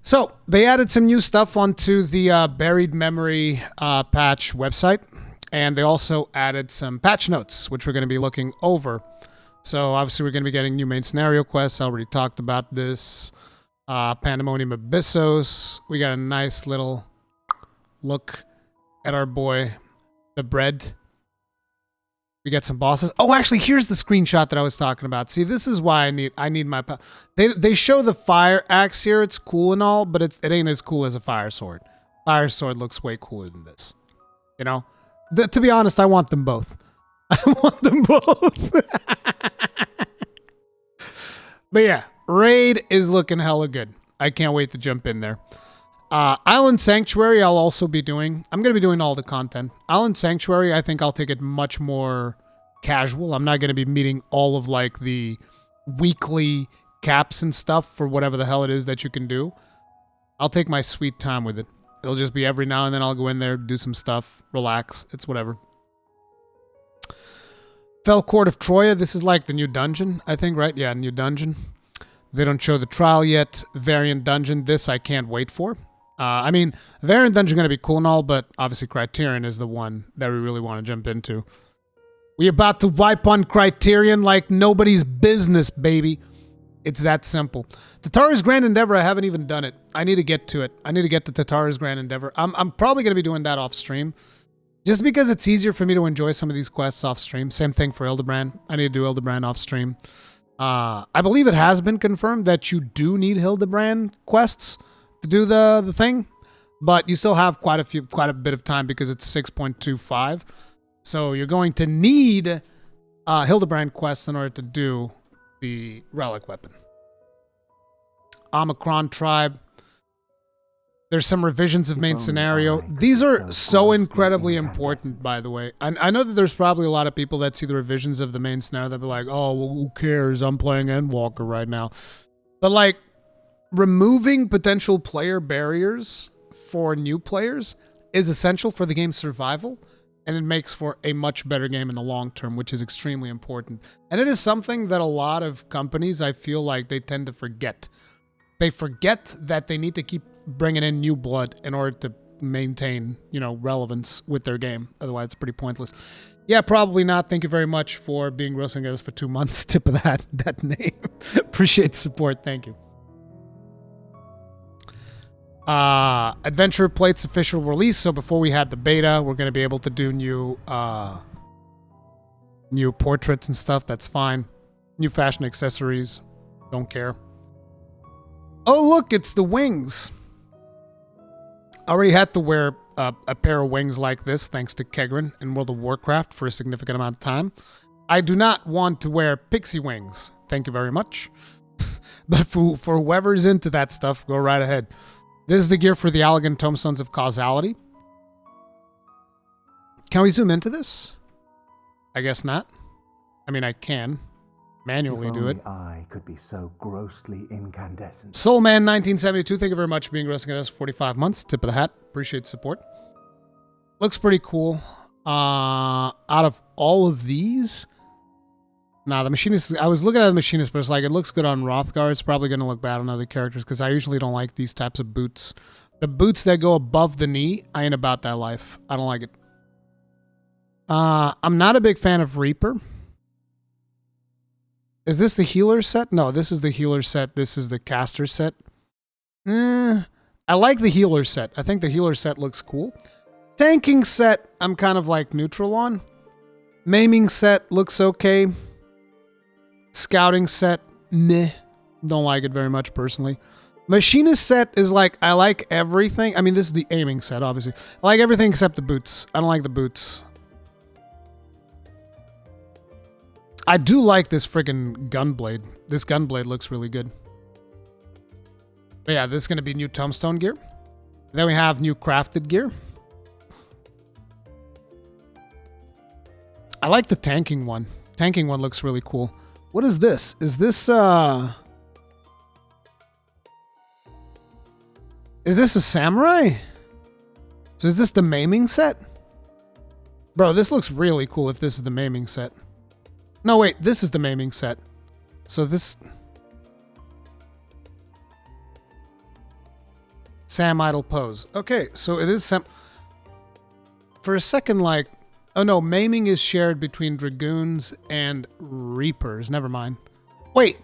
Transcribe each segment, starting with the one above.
So they added some new stuff onto the buried memory patch website, and they also added some patch notes, which we're going to be looking over. So obviously we're going to be getting new main scenario quests. I already talked about this. Pandemonium Abyssos. We got a nice little look at our boy, the bread. We get some bosses. Oh, actually, here's the screenshot that I was talking about. See, this is why I need my... They show the fire axe here. It's cool and all, but it ain't as cool as a fire sword. Fire sword looks way cooler than this. You know? To be honest, I want them both. I want them both. But yeah, Raid is looking hella good. I can't wait to jump in there. Island Sanctuary I'll also be doing. I'm going to be doing all the content. Island Sanctuary, I think I'll take it much more casual. I'm not going to be meeting all of like the weekly caps and stuff for whatever the hell it is that you can do. I'll take my sweet time with it. It'll just be every now and then I'll go in there, do some stuff, relax. It's whatever. Fell Court of Troya. This is like the new dungeon, I think, right? Yeah, new dungeon. They don't show the trial yet. Variant dungeon. This I can't wait for. I mean, Variant Dungeon is going to be cool and all, but obviously Criterion is the one that we really want to jump into. We about to wipe on Criterion like nobody's business, baby. It's that simple. Tatara's Grand Endeavor, I haven't even done it. I need to get to it. I need to get to Tatara's Grand Endeavor. I'm probably going to be doing that off stream. Just because it's easier for me to enjoy some of these quests off stream. Same thing for Hildebrand. I need to do Hildebrand off stream. I believe it has been confirmed that you do need Hildebrand quests to do the thing, but you still have quite a bit of time because it's 6.25. So you're going to need Hildebrand quests in order to do the relic weapon. Omicron Tribe. There's some revisions of main scenario. These are so incredibly important, by the way. I know that there's probably a lot of people that see the revisions of the main scenario that be like, oh, well, who cares? I'm playing Endwalker right now. But like, removing potential player barriers for new players is essential for the game's survival, and it makes for a much better game in the long term, which is extremely important. And it is something that a lot of companies, I feel like they tend to forget. They forget that they need to keep bringing in new blood in order to maintain, relevance with their game. Otherwise, it's pretty pointless. Yeah, probably not. Thank you very much for being roasting us for 2 months. Tip of that name. Appreciate the support. Thank you. Adventure Plate's official release. So before we had the beta, we're going to be able to do new portraits and stuff. That's fine. New fashion accessories. Don't care. Oh, look, it's the wings. I already had to wear a pair of wings like this thanks to Kegrin in World of Warcraft for a significant amount of time. I do not want to wear pixie wings. Thank you very much. But for whoever's into that stuff, go right ahead. This is the gear for the Allegan Tombstones of Causality. Can we zoom into this? I guess not. I mean, I can manually do it. I could be so grossly incandescent. Soulman 1972, thank you very much for being roasting us for 45 months. Tip of the hat. Appreciate the support. Looks pretty cool. Out of all of these, nah, the Machinist, I was looking at the Machinist, but it's like, it looks good on Hrothgar. It's probably going to look bad on other characters because I usually don't like these types of boots. The boots that go above the knee, I ain't about that life. I don't like it. I'm not a big fan of Reaper. Is this the healer set? No, this is the healer set. This is the caster set. I like the healer set. I think the healer set looks cool. Tanking set, I'm kind of like neutral on. Maiming set looks okay. Scouting set, meh. Don't like it very much personally. Machinist set is like, I like everything. I mean, this is the aiming set, obviously. I like everything except the boots. I don't like the boots. I do like this friggin' gunblade. This gunblade looks really good. But yeah, this is going to be new tombstone gear. Then we have new crafted gear. I like the tanking one. Tanking one looks really cool. What is this? Is this a samurai? So is this the maiming set? Bro, this looks really cool if this is the maiming set. No, wait, this is the maiming set. So this... Sam Idle pose. Okay, so it is Sam. For a second, like, oh no, maiming is shared between dragoons and reapers. Never mind. Wait.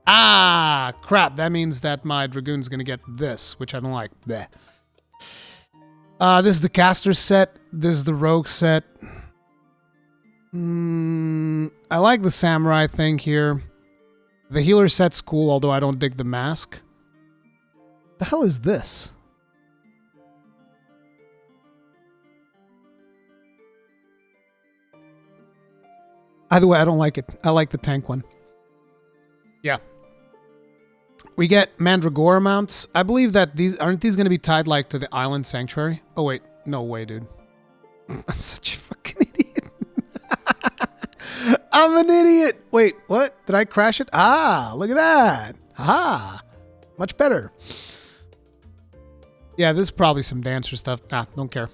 Ah, crap. That means that my dragoon's gonna get this, which I don't like. Bleh. This is the caster set. This is the rogue set. I like the samurai thing here. The healer set's cool, although I don't dig the mask. The hell is this? Either way, I don't like it. I like the tank one. Yeah. We get Mandragora mounts. I believe that aren't these going to be tied like to the island sanctuary? Oh wait, no way, dude. I'm such a fucking idiot. I'm an idiot. Wait, what? Did I crash it? Ah, look at that. Ah, much better. Yeah, this is probably some dancer stuff. Nah, don't care.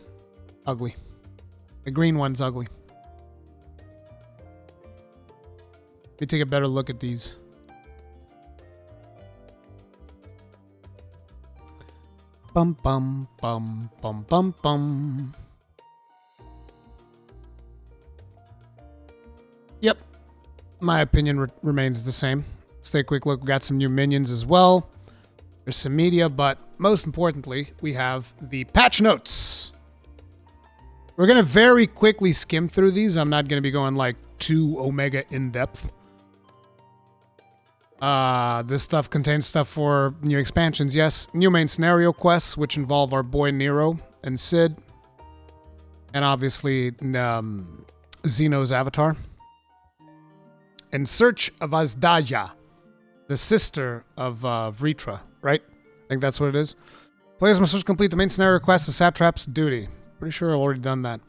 Ugly. The green one's ugly. Let me take a better look at these. Bum bum bum bum bum bum. Yep. My opinion remains the same. Let's take a quick look. We got some new minions as well. There's some media, but most importantly, we have the patch notes. We're going to very quickly skim through these. I'm not going to be going like too omega in depth. This stuff contains stuff for new expansions. Yes, new main scenario quests, which involve our boy Nero and Sid. And obviously, Zeno's avatar. In search of Azdaja, the sister of Vritra, right? I think that's what it is. Players must complete the main scenario quest, the Satrap's duty. Pretty sure I've already done that.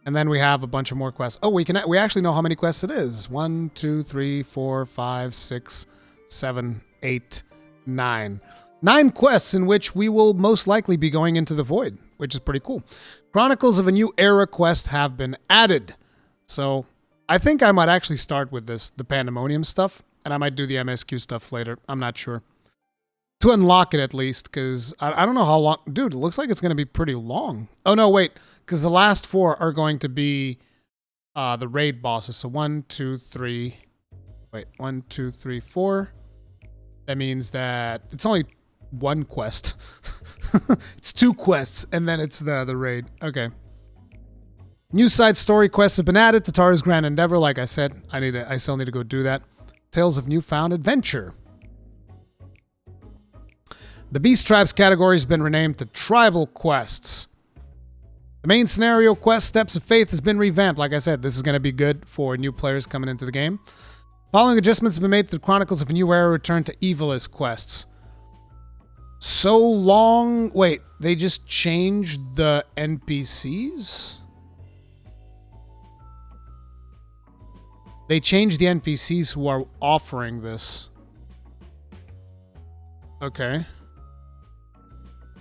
And then we have a bunch of more quests. Oh, we actually know how many quests it is. 1, 2, 3, 4, 5, 6, 7, 8, 9. 9 quests in which we will most likely be going into the void, which is pretty cool. Chronicles of a New Era quest have been added. So I think I might actually start with the Pandemonium stuff, and I might do the MSQ stuff later. I'm not sure. To unlock it at least, because I don't know how long. Dude, it looks like it's going to be pretty long. Oh, no, wait, because the last 4 are going to be the raid bosses. So 1, 2, 3. Wait, 1, 2, 3, 4. That means that it's only 1 quest. It's 2 quests, and then it's the raid. Okay. New side story quests have been added to Tara's Grand Endeavor. Like I said, I still need to go do that. Tales of Newfound Adventure. The Beast Tribes category has been renamed to Tribal Quests. The main scenario quest, Steps of Faith, has been revamped. Like I said, this is going to be good for new players coming into the game. Following adjustments have been made to the Chronicles of a New Era return to Evilist quests. So long... Wait, they just changed the NPCs? They changed the NPCs who are offering this. Okay.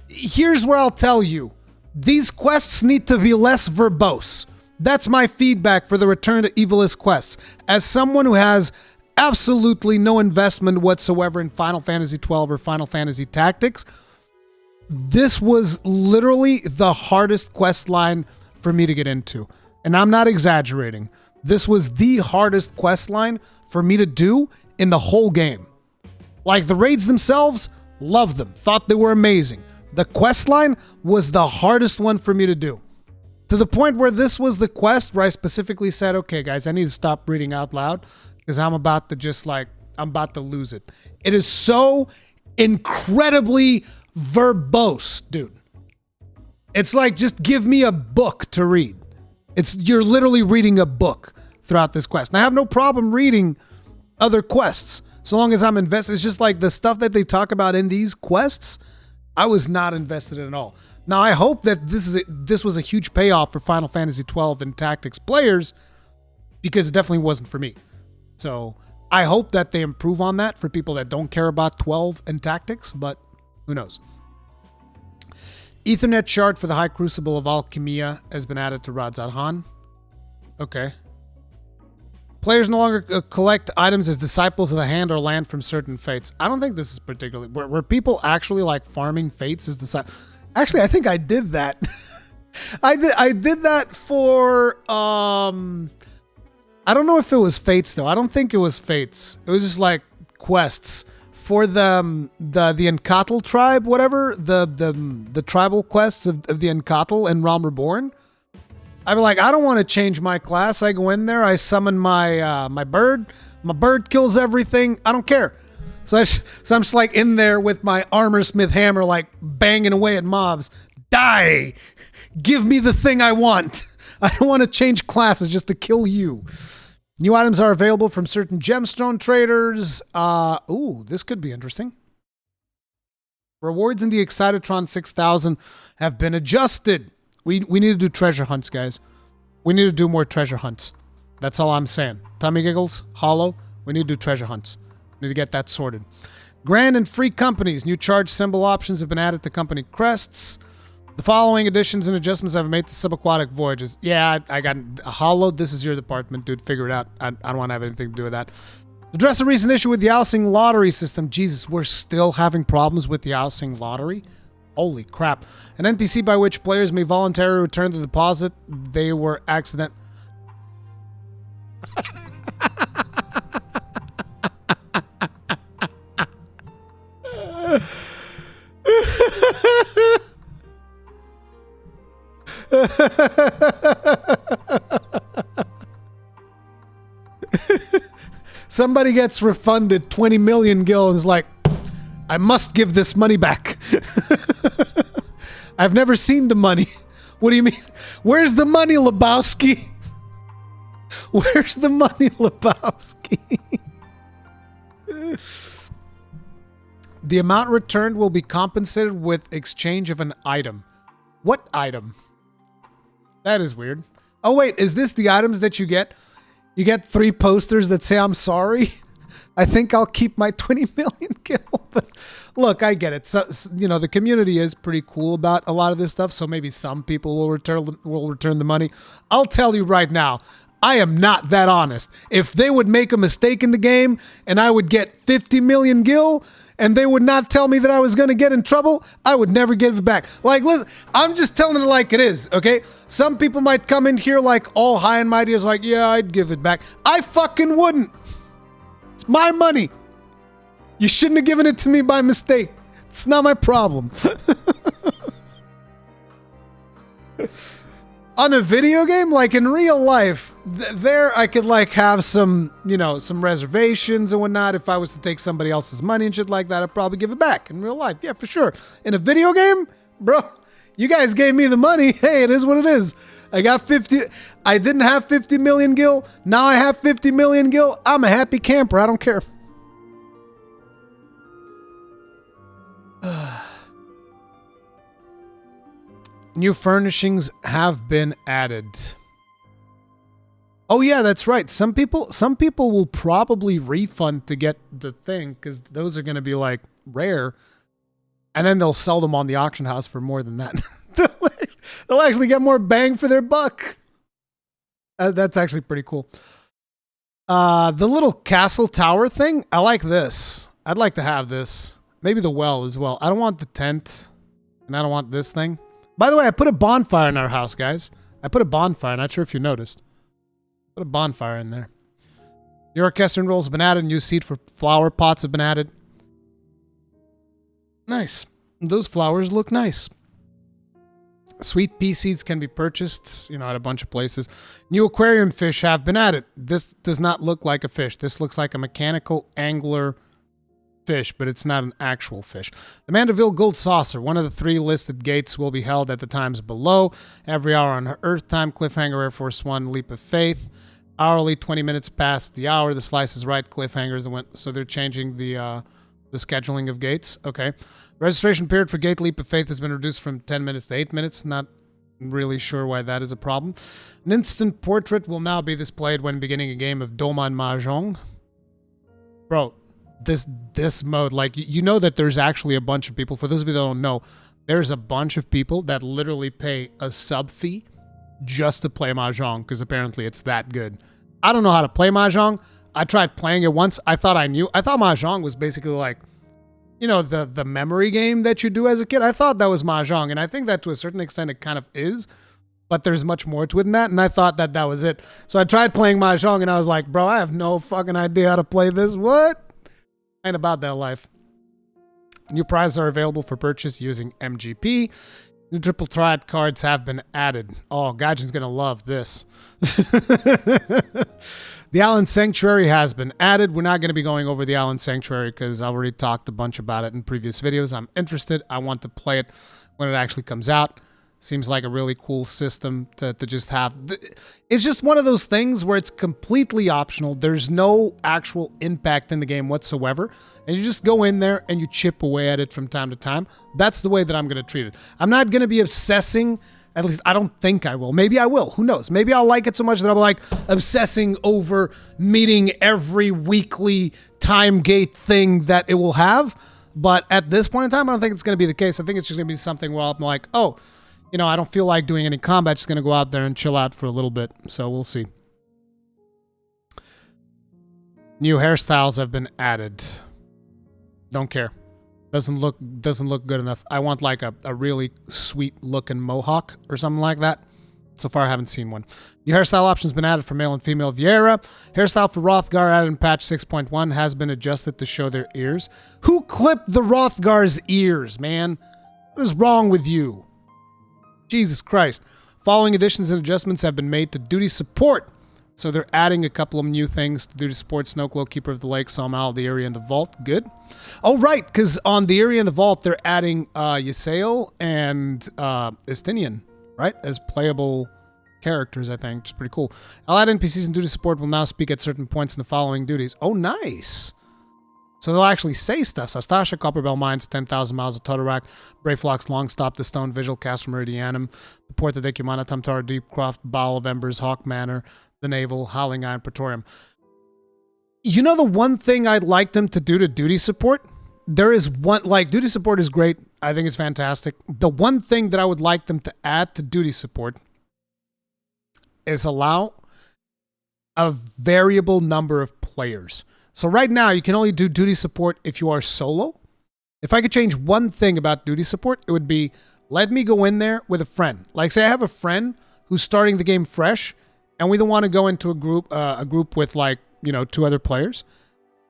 Here's where I'll tell you. These quests need to be less verbose. That's my feedback for the Return to Evilist quests. As someone who has absolutely no investment whatsoever in Final Fantasy XII or Final Fantasy Tactics, this was literally the hardest quest line for me to get into. And I'm not exaggerating. This was the hardest quest line for me to do in the whole game. Like, the raids themselves, loved them. Thought they were amazing. The quest line was the hardest one for me to do. To the point where this was the quest where I specifically said, okay, guys, I need to stop reading out loud because I'm about to lose it. It is so incredibly verbose, dude. It's like, just give me a book to read. You're literally reading a book throughout this quest. And I have no problem reading other quests so long as I'm invested. It's just like the stuff that they talk about in these quests, I was not invested in at all. Now, I hope that this was a huge payoff for Final Fantasy XII and Tactics players, because it definitely wasn't for me. So I hope that they improve on that for people that don't care about 12 and Tactics, but who knows. Ethernet shard for the High Crucible of Alchemia has been added to Radzad Han. Okay. Players no longer collect items as disciples of the hand or land from certain fates. I don't think this is particularly... Were people actually like farming fates as disciples? Actually, I think I did that. I did that for... I don't know if it was fates though. I don't think it was fates. It was just like quests for the Encatl tribe, whatever. The tribal quests of the Encatl and Realm Reborn. I'd be like, I don't want to change my class. I go in there, I summon my my bird. My bird kills everything. I don't care. So I'm just like in there with my armor smith hammer, like banging away at mobs. Die! Give me the thing I want. I don't want to change classes just to kill you. New items are available from certain gemstone traders. Ooh, this could be interesting. Rewards in the Excitotron 6000 have been adjusted. We need to do treasure hunts, guys. We need to do more treasure hunts. That's all I'm saying. Tummy Giggles, Hollow, we need to do treasure hunts. We need to get that sorted. Grand and free companies. New charge symbol options have been added to company crests. The following additions and adjustments have made to subaquatic voyages. Yeah, I got Hollow. This is your department, dude. Figure it out. I don't want to have anything to do with that. Address a recent issue with the housing lottery system. Jesus, we're still having problems with the housing lottery? Holy crap. An NPC by which players may voluntarily return the deposit they were accident... Somebody gets refunded 20 million gil and is like, I must give this money back. I've never seen the money. What do you mean? Where's the money, Lebowski? Where's the money, Lebowski? The amount returned will be compensated with exchange of an item. What item? That is weird. Oh wait, is this the items that you get? You get 3 posters that say I'm sorry? I think I'll keep my 20 million gil. But look, I get it. So, you know, the community is pretty cool about a lot of this stuff, so maybe some people will return the money. I'll tell you right now, I am not that honest. If they would make a mistake in the game and I would get 50 million gil and they would not tell me that I was going to get in trouble, I would never give it back. Like, listen, I'm just telling it like it is, okay? Some people might come in here like all high and mighty is like, yeah, I'd give it back. I fucking wouldn't. It's my money. You shouldn't have given it to me by mistake. It's not my problem. On a video game, like in real life, there I could like have some, you know, some reservations and whatnot. If I was to take somebody else's money and shit like that, I'd probably give it back. In real life, yeah, for sure. In a video game, bro, you guys gave me the money. Hey, it is what it is. I got 50. I didn't have 50 million gil. Now I have 50 million gil. I'm a happy camper. I don't care. New furnishings have been added. Oh yeah, that's right. Some people will probably refund to get the thing because those are going to be like rare, and then they'll sell them on the auction house for more than that. They'll actually get more bang for their buck. That's actually pretty cool. The little castle tower thing, I like this. I'd like to have this. Maybe the well as well. I don't want the tent, and I don't want this thing. By the way, I put a bonfire in our house, guys. I put a bonfire. Not sure if you noticed. Put a bonfire in there. New orchestrion rolls have been added. New seed for flower pots have been added. Nice. Those flowers look nice. Sweet pea seeds can be purchased, you know, at a bunch of places. New aquarium fish have been added. This does not look like a fish. This looks like a mechanical angler fish, but it's not an actual fish. The Mandeville Gold Saucer, one of the 3 listed gates, will be held at the times below. Every hour on Earth time, Cliffhanger Air Force One, Leap of Faith. Hourly, 20 minutes past the hour. The Slice is Right cliffhangers went, so they're changing the scheduling of gates. Okay. Registration period for Gate Leap of Faith has been reduced from 10 minutes to 8 minutes. Not really sure why that is a problem. An instant portrait will now be displayed when beginning a game of Doman Mahjong. Bro, this mode, like, you know that there's actually a bunch of people, for those of you that don't know, there's a bunch of people that literally pay a sub fee just to play Mahjong, because apparently it's that good. I don't know how to play Mahjong. I tried playing it once. I thought I knew. I thought Mahjong was basically like, you know, the memory game that you do as a kid. I thought that was Mahjong, and I think that to a certain extent it kind of is, but there's much more to it than that, and I thought that that was it. So I tried playing Mahjong, and I was like, bro, I have no fucking idea how to play this. What? I ain't about that life. New prizes are available for purchase using MGP. New triple triad cards have been added. Oh, Gaijin's going to love this. The Island Sanctuary has been added. We're not going to be going over the Island Sanctuary because I already talked a bunch about it in previous videos. I'm interested. I want to play it when it actually comes out. Seems like a really cool system to just have. It's just one of those things where it's completely optional. There's no actual impact in the game whatsoever. And you just go in there and you chip away at it from time to time. That's the way that I'm going to treat it. I'm not going to be obsessing. At least I don't think I will. Maybe I will. Who knows? Maybe I'll like it so much that I'll be like obsessing over meeting every weekly time gate thing that it will have. But at this point in time, I don't think it's going to be the case. I think it's just going to be something where I'm like, oh, you know, I don't feel like doing any combat. Just going to go out there and chill out for a little bit. So we'll see. New hairstyles have been added. Don't care. Doesn't look good enough. I want like a really sweet looking mohawk or something like that. So far, I haven't seen one. New hairstyle options been added for male and female Vieira. Hairstyle for Rothgar added in patch 6.1 has been adjusted to show their ears. Who clipped the Rothgar's ears, man? What is wrong with you? Jesus Christ. Following additions and adjustments have been made to duty support. So they're adding a couple of new things to duty support. Snowcloak, Keeper of the Lake, Sawmal, the area, and the Vault. Good. Oh, right, because on the area and the Vault, they're adding Ysael and Estinian, right, as playable characters, I think, which is pretty cool. Allied NPCs in duty support will now speak at certain points in the following duties. Oh, nice. So they'll actually say stuff. Sastasha, Copperbell Mines, 10,000 miles of Totorak, Brayflox, Longstop, the Stone, Vigil, Castle Meridianum, the Port of Decumana, Tamtara, Deepcroft, Bowl of Embers, Hawk Manor, the Naval, Howling Iron, Praetorium. You know the one thing I'd like them to do to duty support? There is one, like, duty support is great. I think it's fantastic. The one thing that I would like them to add to duty support is allow a variable number of players. So right now, you can only do duty support if you are solo. If I could change one thing about duty support, it would be let me go in there with a friend. Like, say I have a friend who's starting the game fresh, and we don't want to go into a group with, like, you know, 2 other players.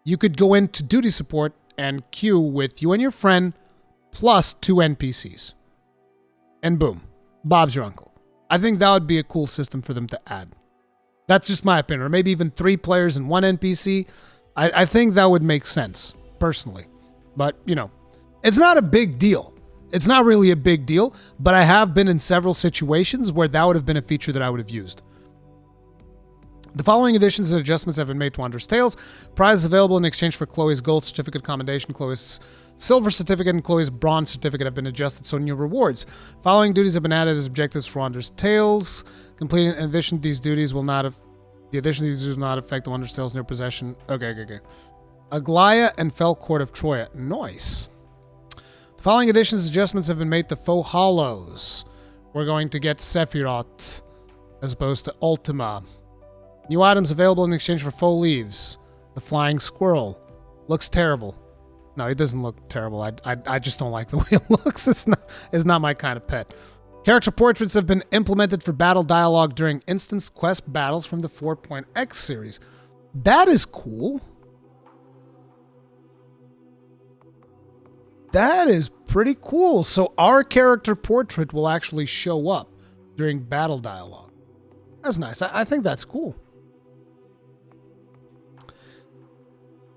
You could go into duty support and queue with you and your friend plus 2 NPCs. And boom, Bob's your uncle. I think that would be a cool system for them to add. That's just my opinion. Or maybe even 3 players and 1 NPC. I think that would make sense, personally. But, you know, it's not a big deal. It's not really a big deal, but I have been in several situations where that would have been a feature that I would have used. The following additions and adjustments have been made to Wander's Tales. Prizes available in exchange for Chloe's Gold Certificate Commendation, Chloe's Silver Certificate, and Chloe's Bronze Certificate have been adjusted, so new rewards. Following duties have been added as objectives for Wander's Tales. Completing in addition, these duties will not have... The addition of these does not affect the Wander's Tales in their possession. Okay. Aglaya and Fell Court of Troya. Nice. The following additions and adjustments have been made to Faux Hollows. We're going to get Sephiroth as opposed to Ultima. New items available in exchange for Faux Leaves. The Flying Squirrel. Looks terrible. No, it doesn't look terrible. I just don't like the way it looks. It's not my kind of pet. Character portraits have been implemented for battle dialogue during instance quest battles from the 4.x series. That is cool. That is pretty cool. So our character portrait will actually show up during battle dialogue. That's nice. I think that's cool.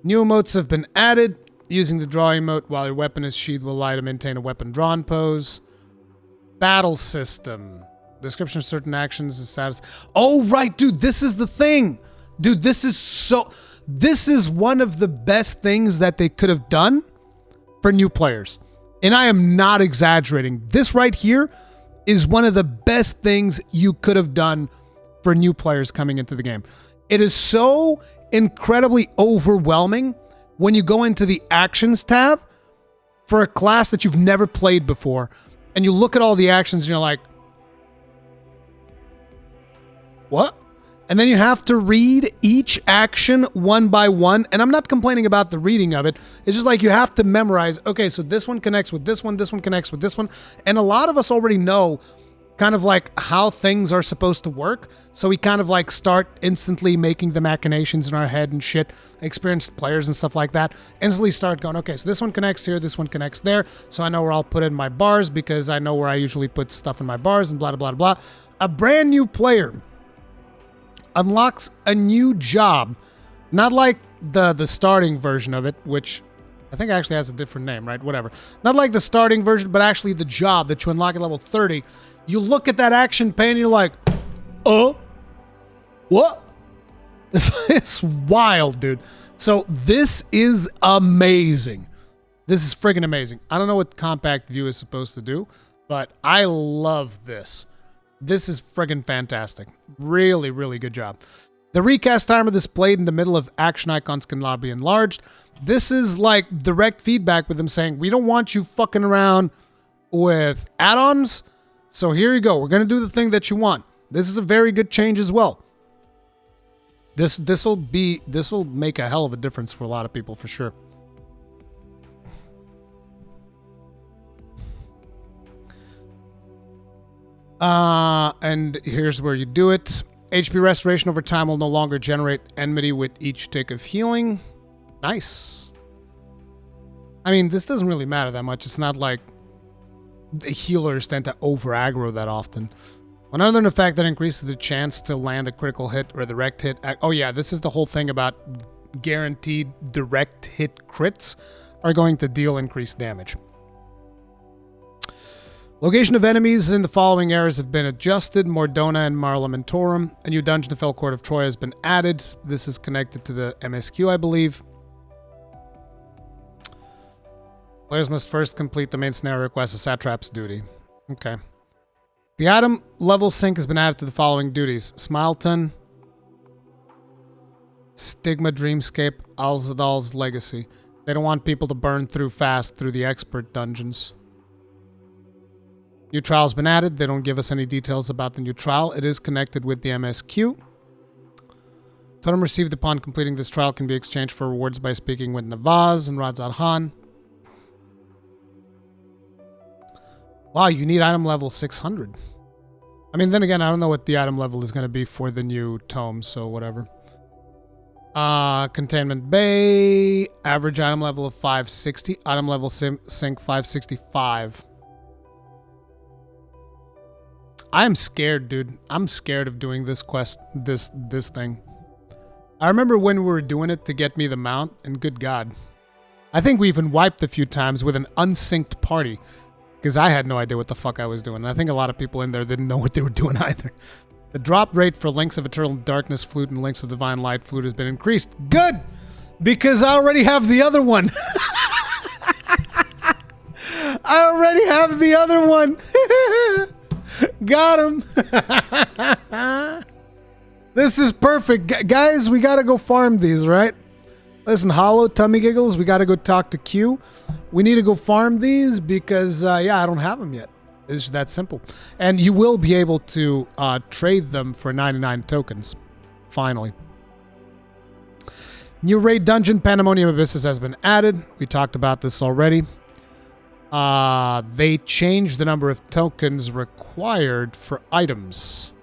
New emotes have been added. Using the draw emote while your weapon is sheathed will allow you to maintain a weapon drawn pose. Battle system. Description of certain actions and status. Oh, right, dude, this is the thing. Dude, this is one of the best things that they could have done for new players. And I am not exaggerating. This right here is one of the best things you could have done for new players coming into the game. It is so incredibly overwhelming when you go into the actions tab for a class that you've never played before. And you look at all the actions and you're like, what? And then you have to read each action one by one. And I'm not complaining about the reading of it. It's just like you have to memorize, okay, so this one connects with this one connects with this one. And a lot of us already know kind of like how things are supposed to work. So we kind of like start instantly making the machinations in our head and shit. Experienced players and stuff like that instantly start going, okay, so this one connects here, this one connects there. So I know where I'll put in my bars because I know where I usually put stuff in my bars and blah, blah, blah, blah. A brand new player unlocks a new job, not like the starting version of it, which I think actually has a different name, right? Whatever. Not like the starting version, but actually the job that you unlock at level 30. You look at that action pane and you're like, oh, what? It's wild, dude. So this is amazing. This is friggin' amazing. I don't know what compact view is supposed to do, but I love this. This is friggin' fantastic. Really, really good job. The recast timer displayed in the middle of action icons can now be enlarged. This is like direct feedback with them saying, we don't want you fucking around with add-ons. So here you go. We're going to do the thing that you want. This is a very good change as well. This will make a hell of a difference for a lot of people for sure. And here's where you do it. HP restoration over time will no longer generate enmity with each tick of healing. Nice. I mean, this doesn't really matter that much. It's not like the healers tend to over-aggro that often. Another effect that increases the chance to land a critical hit or a direct hit. Oh yeah, this is the whole thing about guaranteed direct hit crits are going to deal increased damage. Location of enemies in the following areas have been adjusted. Mordona and Mar Lamentorum. A new dungeon, the Fell Court of Troy, has been added. This is connected to the MSQ, I believe. Players must first complete the main scenario quest, a satrap's duty. Okay. The item level sync has been added to the following duties. Smileton, Stigma Dreamscape, Alzadal's Legacy. They don't want people to burn through fast through the expert dungeons. New trial's been added. They don't give us any details about the new trial. It is connected with the MSQ. Totem received upon completing this trial can be exchanged for rewards by speaking with Navaz and Radzad Khan. Wow, you need item level 600. I mean, then again, I don't know what the item level is going to be for the new tome, so whatever. Containment Bay, average item level of 560. Item level sync 565. I'm scared, dude. I'm scared of doing this quest, this thing. I remember when we were doing it to get me the mount, and good God. I think we even wiped a few times with an unsynced party, because I had no idea what the fuck I was doing. And I think a lot of people in there didn't know what they were doing either. The drop rate for Links of Eternal Darkness Flute and Links of Divine Light Flute has been increased. Good! Because I already have the other one. I already have the other one. Got him. This is perfect. Guys, we gotta go farm these, right? Listen, Hollow, Tummy Giggles, we gotta go talk to Q. We need to go farm these because, yeah, I don't have them yet. It's just that simple. And you will be able to trade them for 99 tokens. Finally. New raid dungeon, Pandemonium Abysses, has been added. We talked about this already. They changed the number of tokens required for items.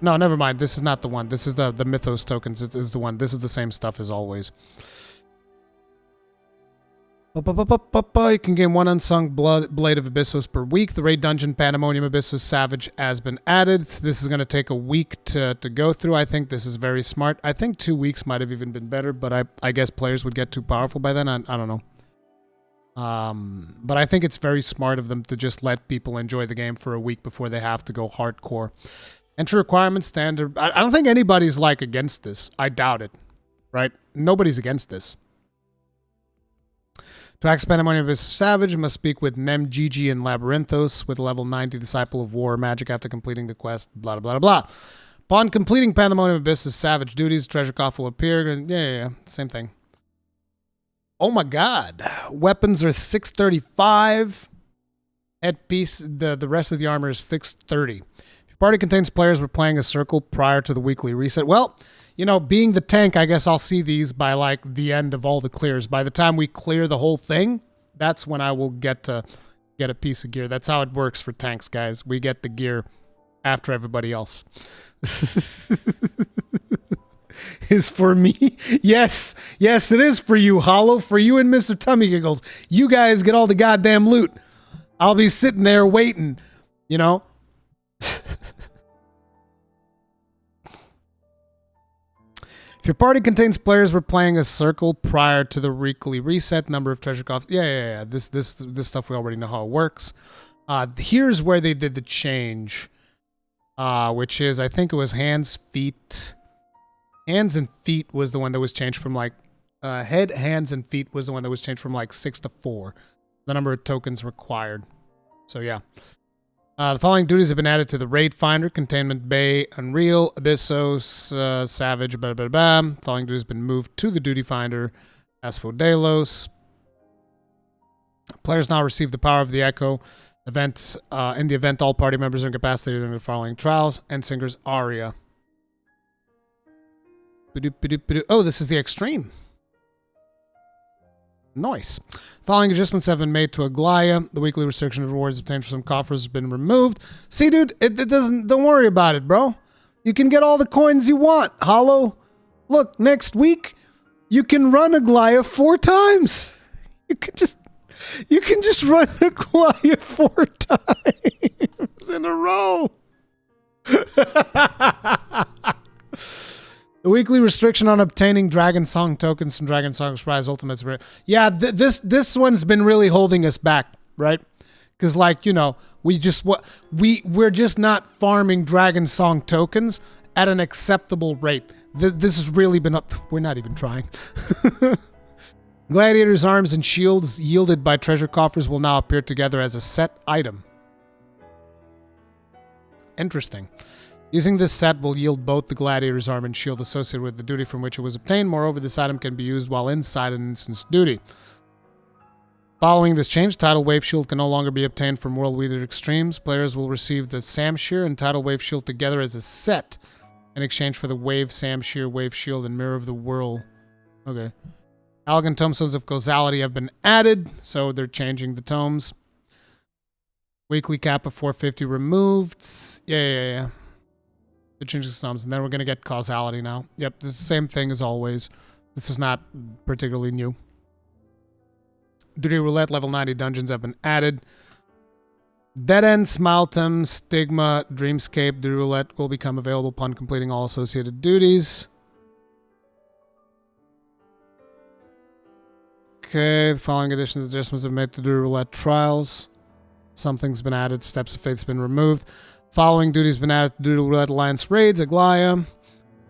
No, never mind. This is not the one. This is the Mythos tokens. It is the one. This is the same stuff as always. You can gain one unsung Blade of Abyssos per week. The raid dungeon Pandemonium Abyssos Savage has been added. This is going to take a week to go through. I think this is very smart. I think 2 weeks might have even been better, but I guess players would get too powerful by then. I don't know. But I think it's very smart of them to just let people enjoy the game for a week before they have to go hardcore. Entry requirements standard. I don't think anybody's like against this. I doubt it. Right? Nobody's against this. To access Pandemonium Abyssos Savage, must speak with Nem, Gigi, and Labyrinthos with level 90 Disciple of War Magic after completing the quest, blah, blah, blah, blah. Upon completing Pandemonium Abyssos Savage duties, treasure cough will appear. Yeah, same thing. Oh my God. Weapons are 635. Headpiece, the rest of the armor is 630. If Your party contains players who are playing a circle prior to the weekly reset. Well, you know, being the tank, I guess I'll see these by like the end of all the clears. By the time we clear the whole thing, that's when I will get a piece of gear. That's how it works for tanks, guys. We get the gear after everybody else. Is for me? Yes, it is for you, Hollow. For you and Mr. Tummy Giggles. You guys get all the goddamn loot. I'll be sitting there waiting, you know? If your party contains players who are playing a circle prior to the weekly reset, number of treasure coffers. Yeah. This stuff we already know how it works. Here's where they did the change, which is, I think it was hands, feet. Hands and feet was the one that was changed from like head, hands, and feet was the one that was changed from like 6 to 4. The number of tokens required. So yeah. The following duties have been added to the Raid Finder: Containment Bay, Unreal, Abyssos, Savage, blah, blah, blah. The following duties have been moved to the Duty Finder: Asphodelos. Players now receive the power of the Echo event. In the event, all party members are incapacitated in the following trials. Endsinger's Aria. Oh, this is the extreme. Nice. Following adjustments have been made to Aglaya. The weekly restriction of rewards obtained from some coffers has been removed. See, dude, it doesn't. Don't worry about it, bro. You can get all the coins you want, Hollow. Look, next week you can run Aglaya 4 times. You can just run Aglaya 4 times in a row. The weekly restriction on obtaining Dragon Song tokens from Dragon Song Surprise Ultimates. Yeah, this one's been really holding us back, right? Because, like, you know, we're just not farming Dragon Song tokens at an acceptable rate. This has really been up. We're not even trying. Gladiators' arms and shields yielded by treasure coffers will now appear together as a set item. Interesting. Using this set will yield both the gladiator's arm and shield associated with the duty from which it was obtained. Moreover, this item can be used while inside an instance duty. Following this change, Tidal Wave Shield can no longer be obtained from World Weeded Extremes. Players will receive the Samshir and Tidal Wave Shield together as a set in exchange for the Wave Samshir, Wave Shield, and Mirror of the Whirl. Okay. Elegant Tombstones of Causality have been added, so they're changing the tomes. Weekly cap of 450 removed. Yeah. They're changing the tomes, and then we're going to get Causality now. Yep, this is the same thing as always. This is not particularly new. Duty Roulette level 90 dungeons have been added. Dead End, Smaltum, Stigma, Dreamscape, Duty Roulette will become available upon completing all associated duties. Okay, the following additions and adjustments have been made to Duty Roulette trials. Something's been added. Steps of Faith's been removed. Following duties been added to Duty Roulette Alliance raids, Aglaya.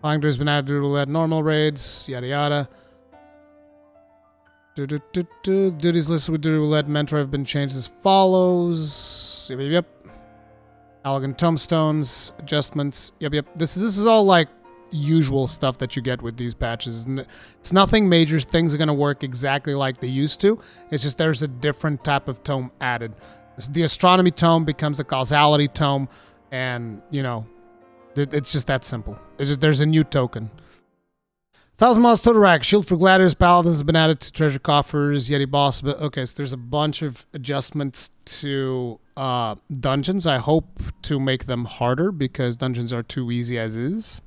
Following duties been added to Duty Roulette normal raids, yada yada. Duties listed with Duty Roulette Mentor have been changed as follows. Yep. Elegant Tombstones, adjustments. Yep. This is all like usual stuff that you get with these patches. It's nothing major. Things are going to work exactly like they used to. It's just there's a different type of tome added. The Astronomy tome becomes a Causality tome, and, you know, it's just that simple. It's just there's a new token. 1,000 Miles Total Rack. Shield for Gladiators, Paladins has been added to Treasure Coffers, Yeti Boss. Okay, so there's a bunch of adjustments to dungeons. I hope to make them harder, because dungeons are too easy as is.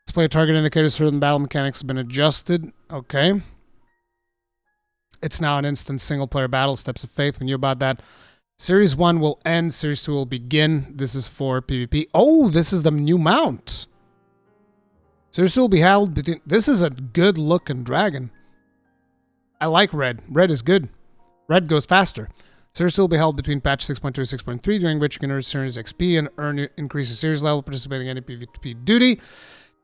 Display target indicators for the battle mechanics have been adjusted. Okay. It's now an instant single-player battle. Steps of Faith. We knew about that. Series 1 will end. Series 2 will begin. This is for PvP. Oh, this is the new mount. Series 2 will be held between... This is a good-looking dragon. I like red. Red is good. Red goes faster. Series 2 will be held between patch 6.2 and 6.3, during which you can earn Series XP and increase your series level, participating in any PvP duty.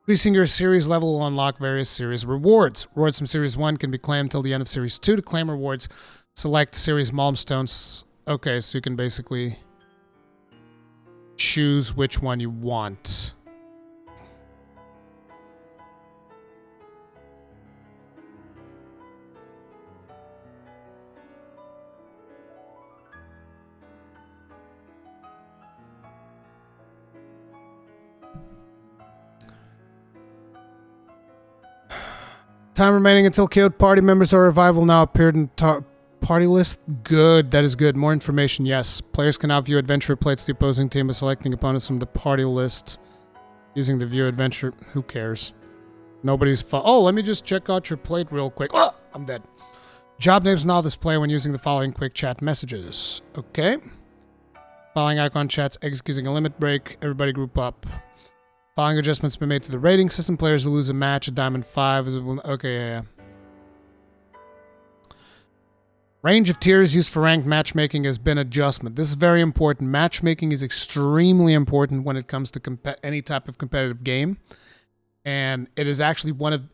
Increasing your series level will unlock various series rewards. Rewards from Series 1 can be claimed until the end of Series 2. To claim rewards, select Series Malmstones. Okay, so you can basically choose which one you want. Time remaining until KO'd party members are revived will now appear in party list. Good. That is good. More information. Yes. Players can now view adventure plates of the opposing team by selecting opponents from the party list using the view adventure. Who cares? Nobody's oh, let me just check out your plate real quick. Oh, I'm dead. Job names now display when using the following quick chat messages. Okay. Following icon chats executing a limit break. Everybody group up. Following adjustments been made to the rating system. Players who lose a match at Diamond 5 is okay, yeah. Range of tiers used for ranked matchmaking has been adjustment. This is very important. Matchmaking is extremely important when it comes to any type of competitive game. And it is actually one of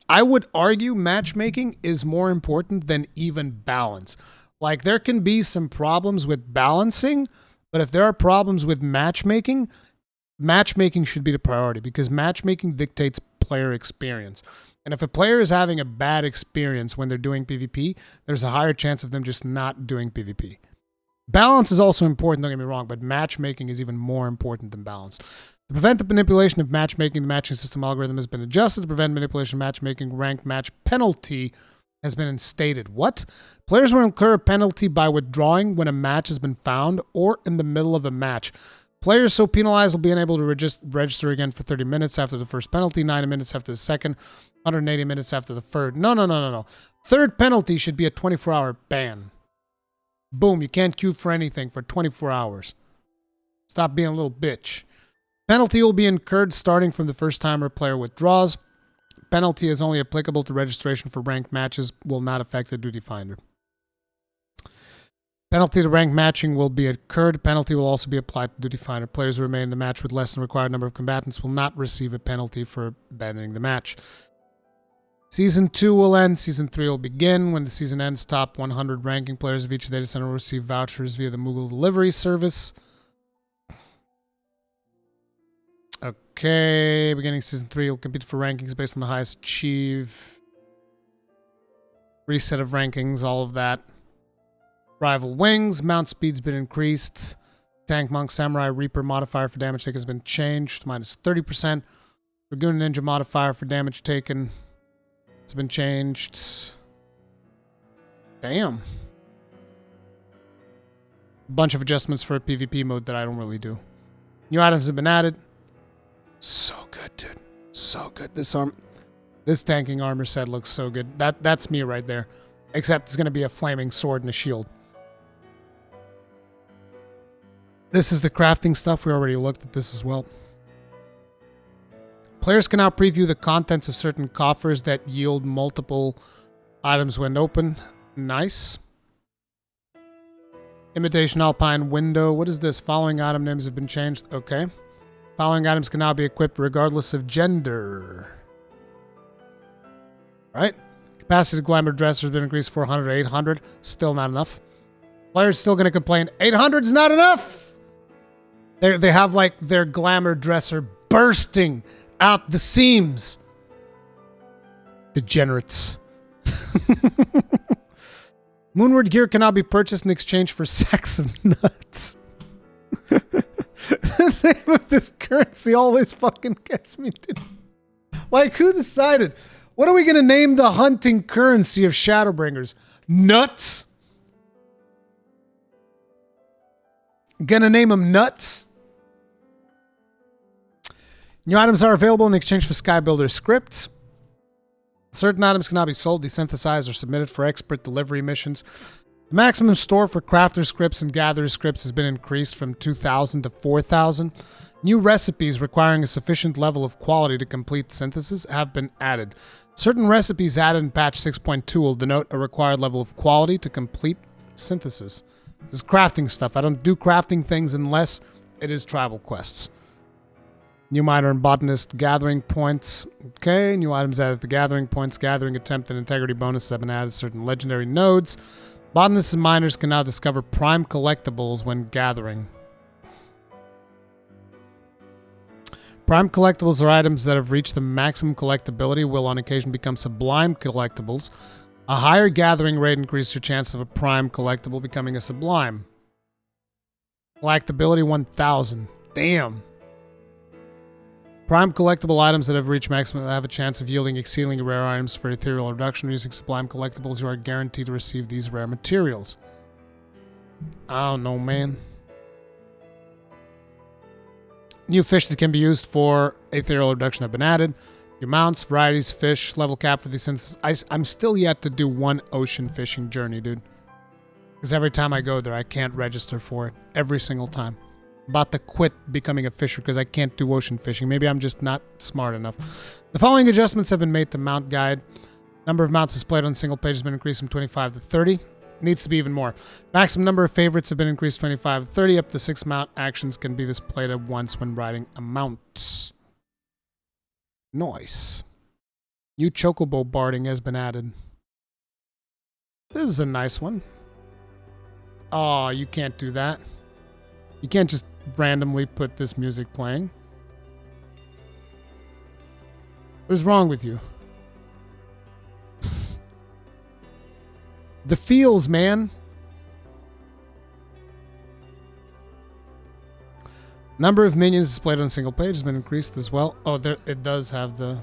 I would argue matchmaking is more important than even balance. Like there can be some problems with balancing, but if there are problems with matchmaking should be the priority because matchmaking dictates player experience. And if a player is having a bad experience when they're doing PvP, there's a higher chance of them just not doing PvP. Balance is also important, don't get me wrong, but matchmaking is even more important than balance. To prevent the manipulation of matchmaking, the matching system algorithm has been adjusted. To prevent manipulation of matchmaking, ranked match penalty has been instated. What? Players will incur a penalty by withdrawing when a match has been found or in the middle of a match. Players so penalized will be unable to register again for 30 minutes after the first penalty, 90 minutes after the second, 180 minutes after the third. No. Third penalty should be a 24-hour ban. Boom, you can't queue for anything for 24 hours. Stop being a little bitch. Penalty will be incurred starting from the first time a player withdraws. Penalty is only applicable to registration for ranked matches, will not affect the duty finder. Penalty to ranked matching will be incurred. Penalty will also be applied to duty finder. Players who remain in the match with less than required number of combatants will not receive a penalty for abandoning the match. Season 2 will end. Season 3 will begin. When the season ends, top 100 ranking players of each data center will receive vouchers via the Moogle delivery service. Okay, beginning season 3 will compete for rankings based on the highest achieve. Reset of rankings, all of that. Rival wings, mount speed's been increased. Tank, Monk, Samurai, Reaper modifier for damage taken has been changed, minus 30%. Dragoon Ninja modifier for damage taken has been changed. Damn. Bunch of adjustments for a PvP mode that I don't really do. New items have been added. So good, dude. So good. This tanking armor set looks so good. That's me right there. Except it's going to be a flaming sword and a shield. This is the crafting stuff. We already looked at this as well. Players can now preview the contents of certain coffers that yield multiple items when open. Nice. Imitation Alpine Window. What is this? Following item names have been changed. Okay. Following items can now be equipped regardless of gender. Right. Capacity to glamour dresser has been increased 400 to 800. Still not enough. Players still going to complain. 800 is not enough. They have like their glamour dresser bursting out the seams. Degenerates. Moonward gear can now be purchased in exchange for sacks of nuts. The name of this currency always fucking gets me, dude. Like, who decided? What are we going to name the hunting currency of Shadowbringers? Nuts? Gonna name them nuts? New items are available in exchange for Skybuilder scripts. Certain items can now be sold, desynthesized, or submitted for expert delivery missions. The maximum store for crafter scripts and gatherer scripts has been increased from 2,000 to 4,000. New recipes requiring a sufficient level of quality to complete synthesis have been added. Certain recipes added in patch 6.2 will denote a required level of quality to complete synthesis. This is crafting stuff. I don't do crafting things unless it is tribal quests. New miner and botanist gathering points. Okay, new items added to gathering points. Gathering attempt and integrity bonuses have been added to certain legendary nodes. Botanists and miners can now discover prime collectibles when gathering. Prime collectibles are items that have reached the maximum collectability will on occasion become sublime collectibles. A higher gathering rate increases your chance of a prime collectible becoming a sublime. Collectability 1,000. Damn. Prime collectible items that have reached maximum have a chance of yielding exceedingly rare items for ethereal reduction. Using Sublime collectibles, you are guaranteed to receive these rare materials. I don't know, man. New fish that can be used for ethereal reduction have been added. Your mounts, varieties, fish, level cap for these instances. I'm still yet to do one ocean fishing journey, dude. Because every time I go there, I can't register for it. Every single time. About to quit becoming a fisher because I can't do ocean fishing. Maybe I'm just not smart enough. The following adjustments have been made to mount guide. Number of mounts displayed on a single page has been increased from 25 to 30. Needs to be even more. Maximum number of favorites have been increased 25 to 30. Up to 6 mount actions can be displayed at once when riding a mount. Nice. New chocobo barding has been added. This is a nice one. Oh, you can't do that. You can't just randomly put this music playing. What is wrong with you? The feels, man. Number of minions displayed on a single page has been increased as well. Oh, there it does have the...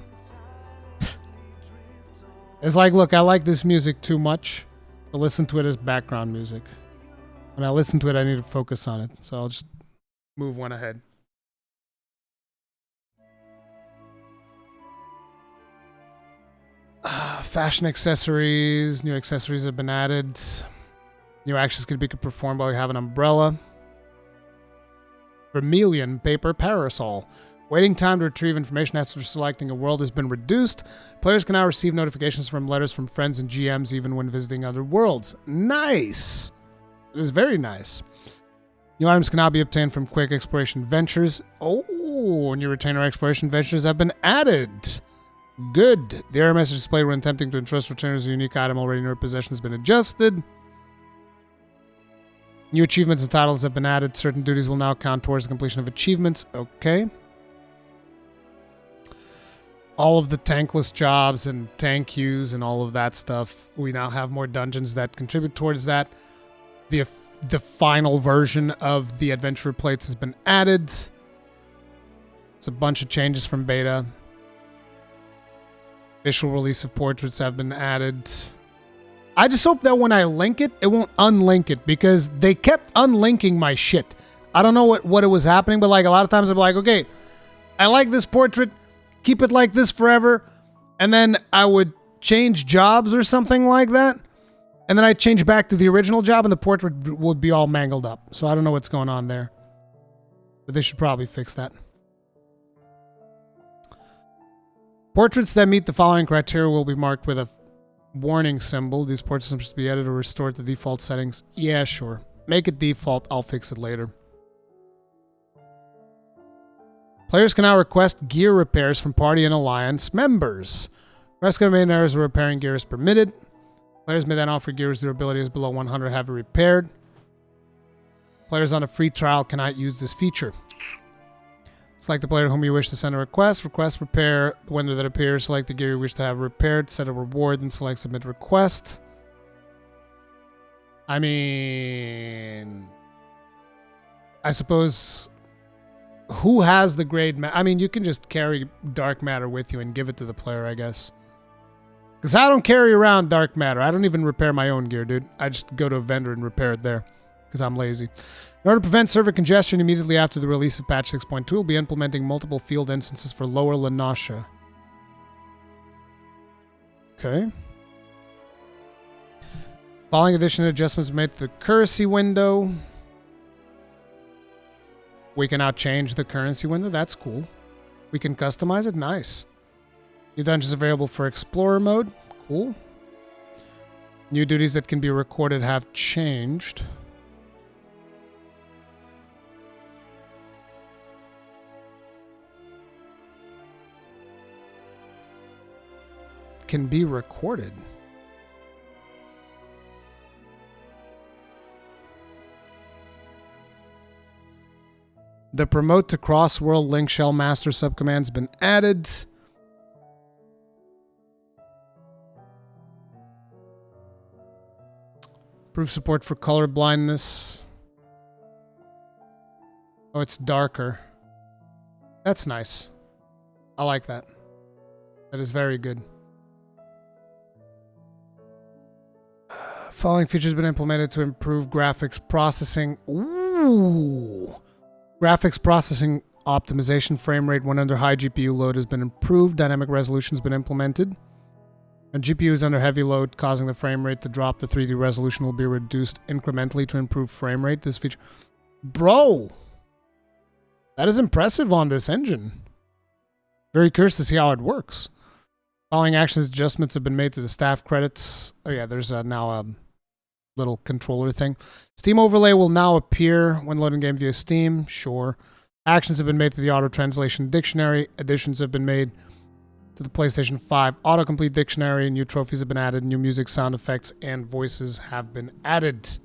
It's like, look, I like this music too much to listen to it as background music. When I listen to it, I need to focus on it. So I'll just move one ahead. Fashion accessories. New accessories have been added. New actions can be performed while you have an umbrella. Vermilion paper parasol. Waiting time to retrieve information after selecting a world has been reduced. Players can now receive notifications from letters from friends and GMs even when visiting other worlds. Nice! It is very nice. New items can now be obtained from quick exploration ventures. Oh, new retainer exploration ventures have been added. Good. The error message displayed when attempting to entrust retainers a unique item already in your possession has been adjusted. New achievements and titles have been added. Certain duties will now count towards the completion of achievements. Okay. All of the tankless jobs and tank queues and all of that stuff. We now have more dungeons that contribute towards that. The final version of the adventurer plates has been added. It's a bunch of changes from beta. Official release of portraits have been added. I just hope that when I link it, it won't unlink it because they kept unlinking my shit. I don't know what it was happening, but like a lot of times I'm like, okay, I like this portrait, keep it like this forever, and then I would change jobs or something like that, and then I'd change back to the original job and the portrait would be all mangled up. So I don't know what's going on there, but they should probably fix that. Portraits that meet the following criteria will be marked with a warning symbol. These portraits should be edited or restored to default settings. Yeah, sure. Make it default. I'll fix it later. Players can now request gear repairs from party and alliance members. Rescue main errors of repairing gear is permitted. Players may then offer gear whose durability is below 100 have it repaired. Players on a free trial cannot use this feature. Select the player to whom you wish to send a request. Request repair. The window that appears. Select the gear you wish to have repaired. Set a reward. Then select submit request. I mean... I suppose... Who has the grade... I mean, you can just carry dark matter with you and give it to the player, I guess. Because I don't carry around dark matter. I don't even repair my own gear, dude. I just go to a vendor and repair it there. Because I'm lazy. In order to prevent server congestion immediately after the release of patch 6.2, we'll be implementing multiple field instances for lower Lanasha. Okay. Following additional adjustments made to the currency window. We can now change the currency window. That's cool. We can customize it. Nice. New dungeons available for Explorer mode. Cool. New duties that can be recorded have changed. Can be recorded. The promote to cross-world link shell master subcommand's been added. Improve support for color blindness. Oh, it's darker. That's nice. I like that. That is very good. Following features have been implemented to improve graphics processing. Ooh. Graphics processing optimization. Frame rate when under high GPU load has been improved. Dynamic resolution has been implemented. When GPU is under heavy load, causing the frame rate to drop, the 3D resolution will be reduced incrementally to improve frame rate. This feature... Bro! That is impressive on this engine. Very curious to see how it works. Following actions adjustments have been made to the staff credits. Oh yeah, there's now a little controller thing. Steam overlay will now appear when loading game via Steam. Sure. Actions have been made to the auto translation dictionary. Additions have been made to the PlayStation 5 autocomplete dictionary. New trophies have been added. New music, sound effects, and voices have been added.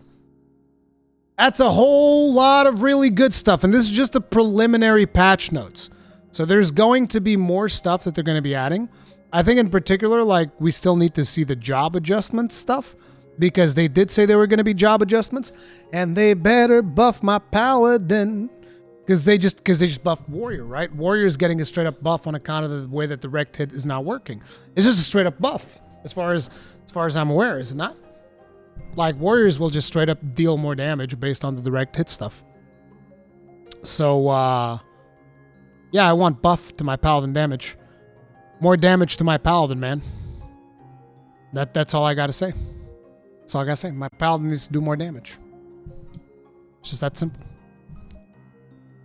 That's a whole lot of really good stuff. And this is just a preliminary patch notes. So there's going to be more stuff that they're going to be adding. I think in particular, like, we still need to see the job adjustment stuff. Because they did say there were going to be job adjustments. And they better buff my paladin. Because they just buffed Warrior, right? Warrior is getting a straight up buff on account of the way that the rect hit is now working. It's just a straight up buff. As far as I'm aware, is it not? Like, Warriors will just straight up deal more damage based on the direct hit stuff. So, yeah, I want buff to my paladin damage. More damage to my paladin, man. That's all I gotta say. That's all I gotta say. My paladin needs to do more damage. It's just that simple.